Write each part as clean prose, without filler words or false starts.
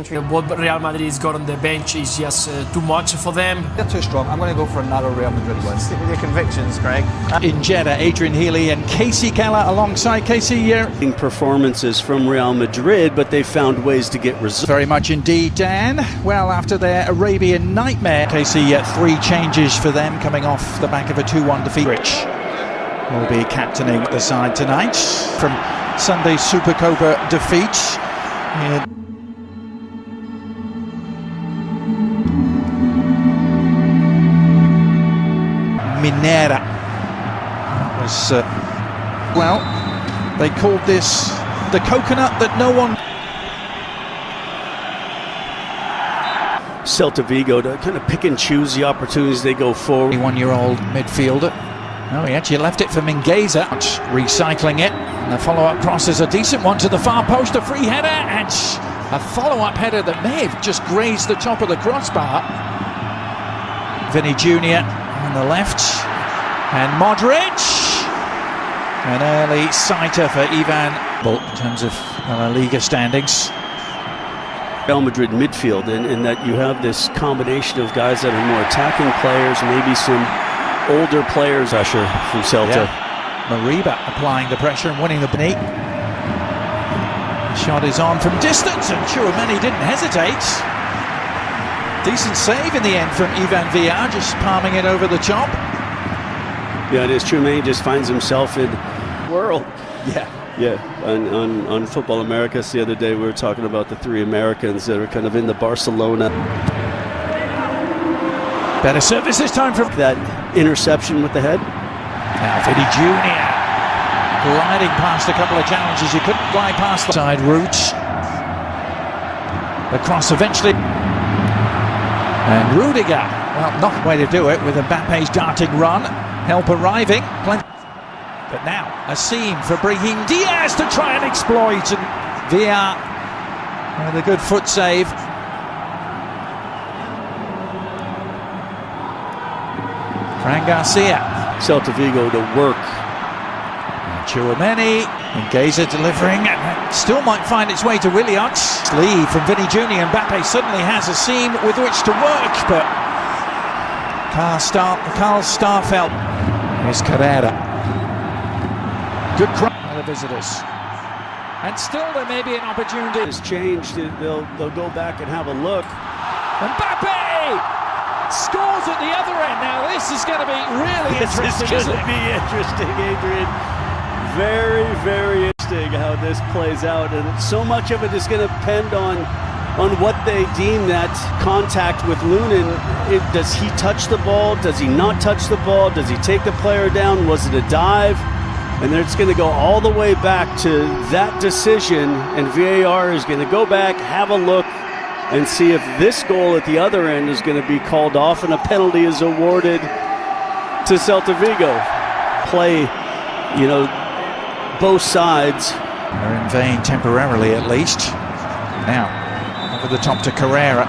What Real Madrid's got on the bench is just too much for them. They're too strong. I'm going to go for another Real Madrid win. Stick with your convictions, Greg. In Jeddah, Adrian Healy and Casey Keller alongside Casey. Performances from Real Madrid, but they found ways to get results. Very much indeed, Dan. Well, after their Arabian nightmare, Casey, 3 changes for them coming off the back of a 2-1 defeat. Rich will be captaining the side tonight from Sunday's Supercopa defeat. Minera was, well, they called this the coconut that no one... Celta Vigo to kind of pick and choose the opportunities they go forward. 21-year-old midfielder. Oh, he actually left it for Mingueza, recycling it. And the follow-up cross is a decent one to the far post, a free header, and a follow-up header that may have just grazed the top of the crossbar. Vinny Júnior on the left, and Modric, an early sighter for Ivan in terms of La Liga standings. Real Madrid midfield, in that you have this combination of guys that are more attacking players, maybe some older players. Usher from Celta. Mariba applying the pressure and winning the beat. The shot is on from distance, and Chouameni didn't hesitate. Decent save in the end from Ivan Villar, just palming it over the top. Yeah, it is. Chouameni just finds himself in world. Yeah. On Football Americas the other day, we were talking about the 3 Americans that are kind of in the Barcelona. Better service this time from that interception with the head. Now Vinny Júnior gliding past a couple of challenges. You couldn't glide past the side routes. The cross eventually. And Rudiger, well, not the way to do it with Mbappe's darting run. Help arriving. But now a seam for Brahim Diaz to try and exploit, and Villar with a good foot save. Fran Garcia. Celta Vigo to work. Chouameni, Mingueza delivering, and still might find its way to Williams. Lead from Vinny Júnior. Mbappé suddenly has a seam with which to work, but Karl Starfelt. Here's Carrera. Good cross by the visitors. And still there may be an opportunity. It's changed. They'll go back and have a look. Mbappé scores at the other end. Now this is going to be really interesting. This is going to be interesting, Adrian. Very, very interesting how this plays out, and so much of it is going to depend on what they deem that contact with Lunin. Does he touch the ball? Does he not touch the ball? Does he take the player down? Was it a dive? And then it's going to go all the way back to that decision, and VAR is going to go back, have a look, and see if this goal at the other end is going to be called off, and a penalty is awarded to Celta Vigo. Play, both sides. They're in vain temporarily, at least. Now, over the top to Carrera,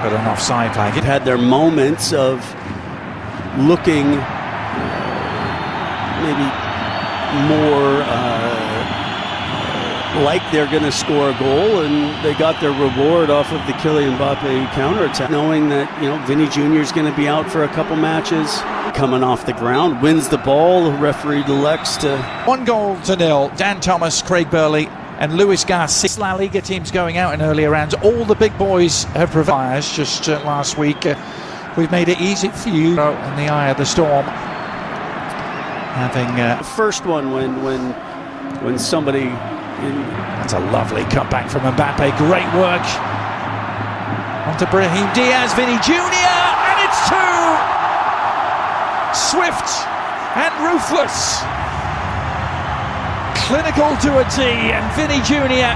but an offside flag. It had their moments of looking maybe more like they're going to score a goal, and they got their reward off of the Kylian Mbappé counterattack, knowing that Vinny Júnior is going to be out for a couple matches. Coming off the ground, wins the ball. The referee elects to 1-0. Dan Thomas, Craig Burley, and Luis Garcia. La Liga teams going out in earlier rounds. All the big boys have provided. Just last week, we've made it easy for you in the eye of the storm. Having the first one when somebody. That's a lovely cutback from Mbappé. Great work. Onto Brahim Diaz, Vinny Júnior, and it's 2. Swift and ruthless. Clinical to a T, and Vinny Júnior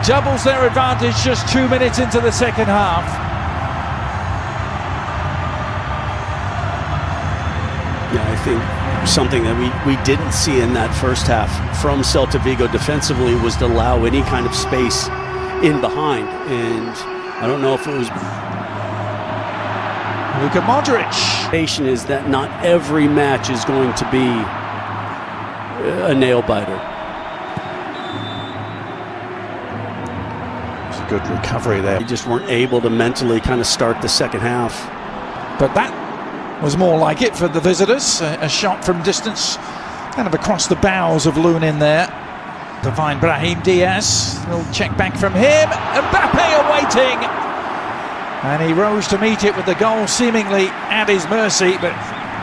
doubles their advantage just 2 minutes into the second half. Yeah, I think something that we didn't see in that first half from Celta Vigo defensively was to allow any kind of space in behind, and I don't know if it was Luka Modric. Is that not every match is going to be a nail biter. Good recovery there. They just weren't able to mentally kind of start the second half. But that was more like it for the visitors. A shot from distance, kind of across the bows of Lunin there. To find Brahim Diaz. A little check back from him. Mbappé awaiting. And he rose to meet it with the goal seemingly at his mercy, but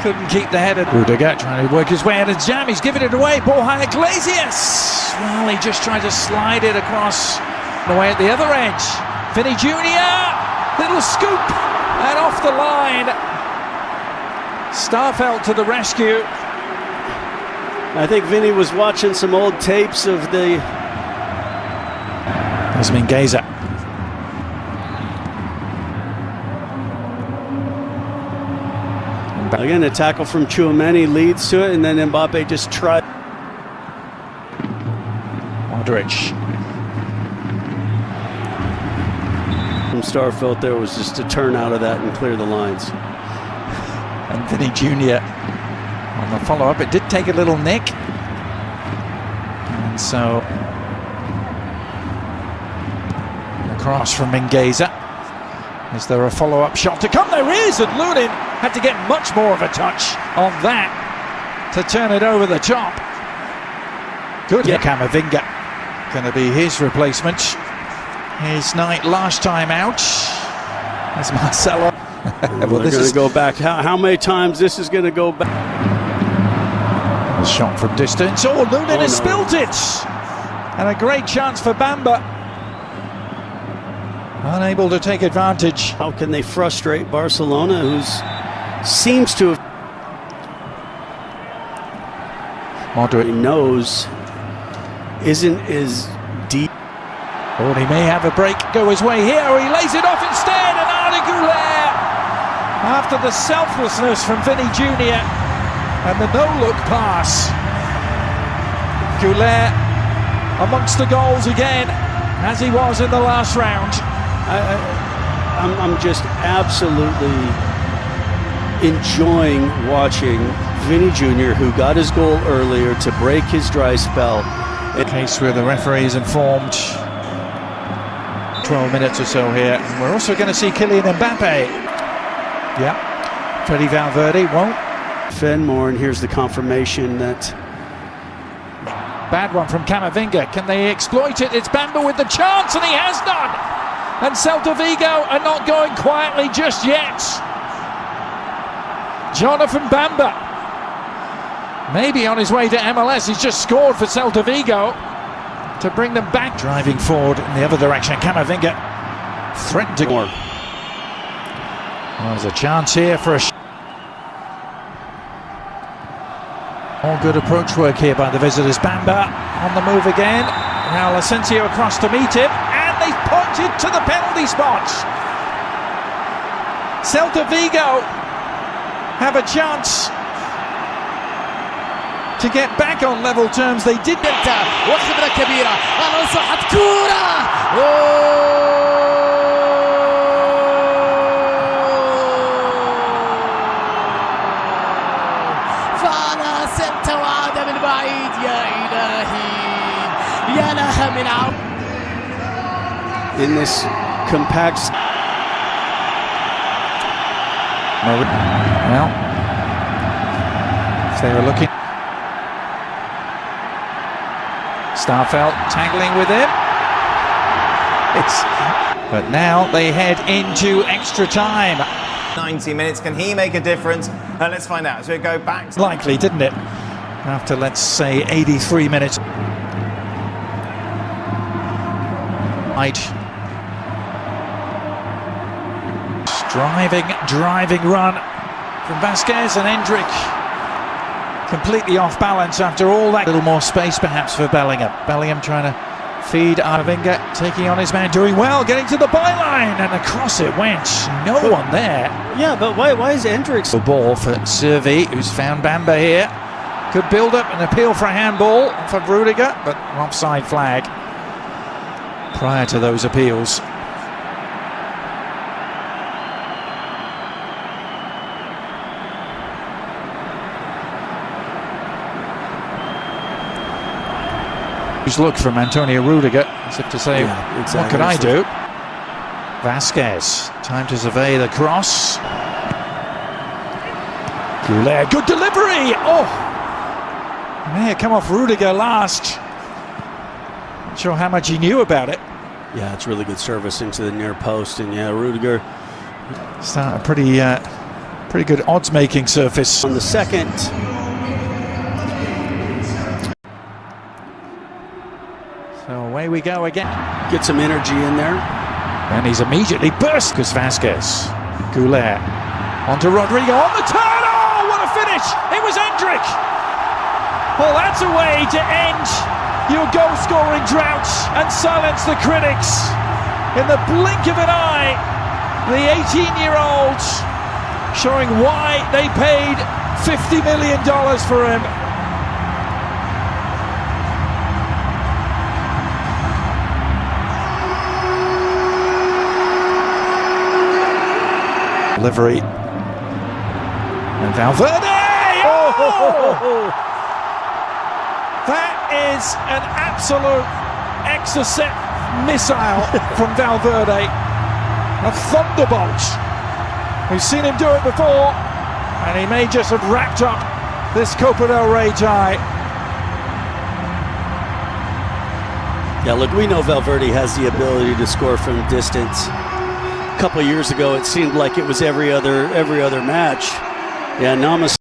couldn't keep the header. Rudiger trying to work his way out of jam. He's giving it away. Ball high, Iglesias. Well, he just tried to slide it across away at the other edge. Vinny Júnior. Little scoop. And off the line. Starfelt to the rescue. I think Vinny was watching some old tapes of the... There's Mingueza. Again, a tackle from Tchouaméni leads to it, and then Mbappé just tried. Endrick. From Starfelt there was just to turn out of that and clear the lines. And Vinny Júnior on the follow-up. It did take a little nick. And so across from Mingueza. Is there a follow-up shot to come? There is, and Lunin had to get much more of a touch on that to turn it over the top. Good. Yeah. Camavinga going to be his replacement. His night last time out as Marcelo. Well, this is going to go back. How many times this is going to go back? A shot from distance. Oh, Lunin has spilt it. And a great chance for Bamba. Unable to take advantage. How can they frustrate Barcelona, who seems to have... Modric knows isn't as deep. Oh, he may have a break go his way here, or he lays it off instead, and Arda after the selflessness from Vinny Júnior and the no-look pass. Goulet amongst the goals again, as he was in the last round. I'm just absolutely enjoying watching Vinny Júnior, who got his goal earlier to break his dry spell. In case where the referee is informed, 12 minutes or so here. And we're also going to see Kylian Mbappé. Yeah, Freddy Valverde won't. Fenmore, and here's the confirmation that... Bad one from Camavinga. Can they exploit it? It's Bamba with the chance, and he has done. And Celta Vigo are not going quietly just yet. Jonathan Bamba, maybe on his way to MLS. He's just scored for Celta Vigo to bring them back. Driving forward in the other direction. Camavinga threatened to go. Well, there's a chance here for a... All good approach work here by the visitors. Bamba on the move again. Now Asensio across to meet him. And they've pointed to the penalty spot. Celta Vigo have a chance to get back on level terms. They did. وخبرة كبيرة. ألونسو حط كورة. فعلى سنت وعاد من بعيد. يا إلهي يا لها من عود. In this compact... Well, if they were looking... Starfelt tangling with him. But now they head into extra time. 90 minutes, can he make a difference? Let's find out. So we go back. Likely, didn't it? After, let's say, 83 minutes. Right. Driving run from Vasquez, and Endrick completely off balance after all that. A little more space perhaps for Bellingham. Bellingham trying to feed Arvinga, taking on his man, doing well, getting to the byline, and across it went. No one there. Yeah, but why is Endrick... The ball for Servi, who's found Bamba here. Could build up an appeal for a handball for Rudiger, but offside flag prior to those appeals. Look from Antonio Rudiger, as if to say, what could I do? Vasquez, time to survey the cross. Goulet, good delivery! Oh! May have come off Rudiger last. Not sure how much he knew about it. Yeah, it's really good service into the near post, and yeah, Rudiger. It's a pretty good odds-making surface. On the second. So away we go again. Get some energy in there. And he's immediately burst because Vasquez. Goulet onto Rodrigo on the turn. Oh, what a finish! It was Endrick. Well, that's a way to end your goal-scoring drought and silence the critics. In the blink of an eye, the 18-year-old showing why they paid $50 million for him. Delivery. And Valverde! Oh! That is an absolute exocet missile from Valverde. A thunderbolt. We've seen him do it before, and he may just have wrapped up this Copa del Rey tie. Yeah, look, we know Valverde has the ability to score from distance. A couple of years ago, it seemed like it was every other match. Yeah, Namas.